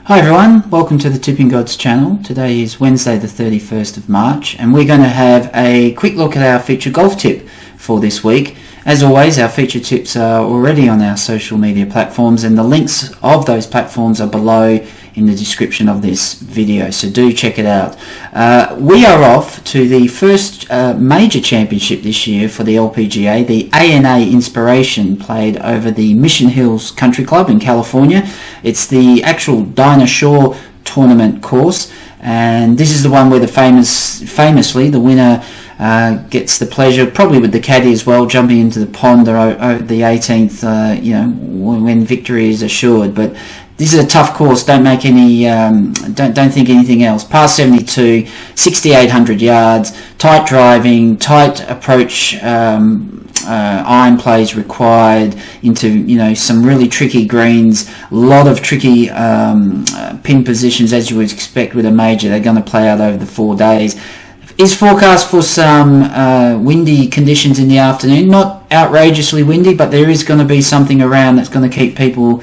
Hi everyone, welcome to the Tippinggods channel. Today is Wednesday the 31st of March and we're going to have a quick look at our feature golf tip for this week. As always, our feature tips are already on our social media platforms and the links of those platforms are below in the description of this video, so do check it out. We are off to the first major championship this year for the LPGA, the ANA Inspiration, played over the Mission Hills Country Club in California. It's the actual Dinah Shore tournament course, and this is the one where famously the winner gets the pleasure, probably with the caddy as well, jumping into the pond or the 18th, when victory is assured. But this is a tough course. Don't make any, don't think anything else. Par 72, 6,800 yards, tight driving, tight approach, iron plays required into some really tricky greens, a lot of tricky pin positions as you would expect with a major. They're going to play out over the 4 days. Is forecast for some windy conditions in the afternoon. Not outrageously windy, but there is going to be something around that's going to keep people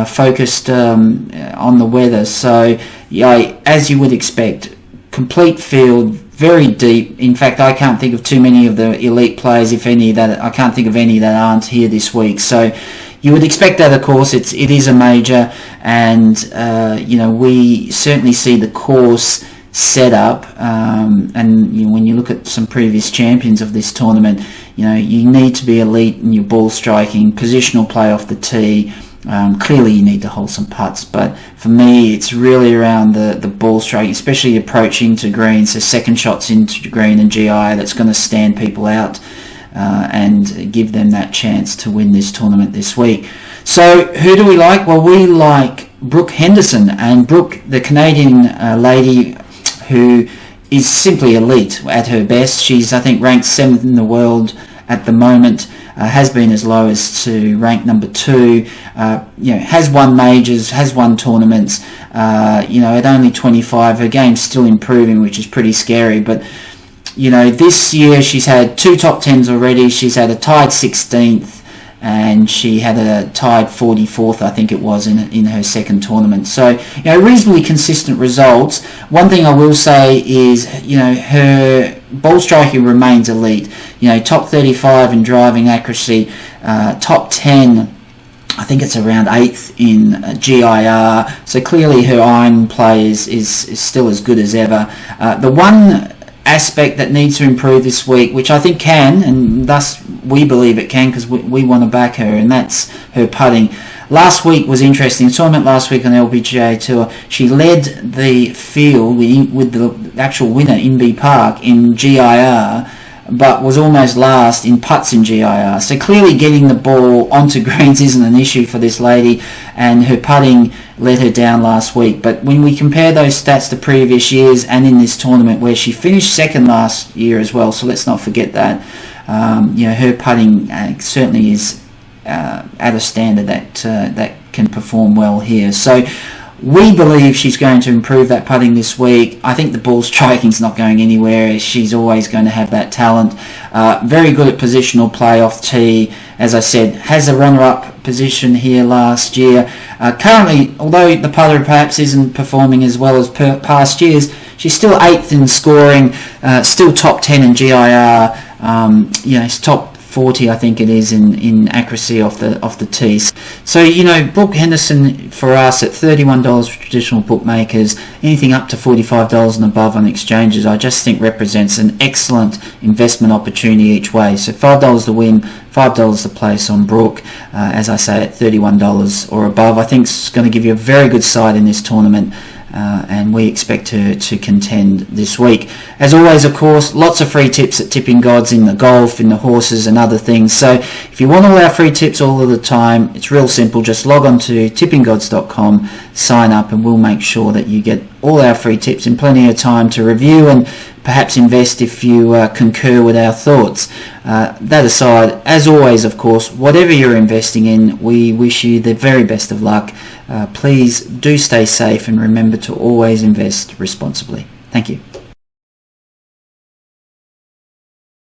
focused on the weather. So yeah, as you would expect, complete field, very deep. In fact, I can't think of too many of the elite players, if any, that I can't think of any that aren't here this week. So you would expect that, of course. It is a major, and we certainly see the course set up, and when you look at some previous champions of this tournament, you need to be elite in your ball striking, positional play off the tee. Clearly you need to hold some putts, but for me it's really around the ball striking, especially approaching to green, so second shots into green and GI, that's going to stand people out and give them that chance to win this tournament this week. So who do we like? Well, we like Brooke Henderson, and Brooke, the Canadian lady who is simply elite at her best. She's, I think, ranked 7th in the world at the moment. Has been as low as to rank number 2. Has won majors, has won tournaments. At only 25, her game's still improving, which is pretty scary. But this year she's had 2 top 10s already. She's had a tied 16th, and she had a tied 44th, I think it was, in her second tournament. So, reasonably consistent results. One thing I will say is, her ball striking remains elite. Top 35 in driving accuracy, top 10, I think it's around 8th in GIR. So clearly her iron play is still as good as ever. The one aspect that needs to improve this week, which I think can, and thus we believe it can because we want to back her, and that's her putting. Last week was interesting. The tournament last week on the LPGA Tour, she led the field with the actual winner, Inbee Park, in GIR, but was almost last in putts in GIR. So clearly getting the ball onto greens isn't an issue for this lady, and her putting let her down last week. But when we compare those stats to previous years and in this tournament, where she finished second last year as well, so let's not forget that, her putting certainly is at a standard that can perform well here. So we believe she's going to improve that putting this week. I think the ball striking's not going anywhere. She's always going to have that talent. Very good at positional play off tee. As I said, has a runner-up position here last year. Currently, although the putter perhaps isn't performing as well as past years, she's still 8th in scoring, still top 10 in GIR. It's top 40, I think it is, in accuracy off the tee. So Brooke Henderson for us at $31 for traditional bookmakers, anything up to $45 and above on exchanges, I just think represents an excellent investment opportunity each way. So $5 to win, $5 to place on Brooke, as I say, at $31 or above. I think it's going to give you a very good side in this tournament. And we expect her to contend this week. As always, of course, lots of free tips at Tippinggods in the golf, in the horses and other things. So if you want all our free tips all of the time, it's real simple. Just log on to tippinggods.com, sign up, and we'll make sure that you get all our free tips in plenty of time to review and perhaps invest if you concur with our thoughts. That aside, as always, of course, whatever you're investing in, we wish you the very best of luck. Please do stay safe and remember to always invest responsibly. Thank you.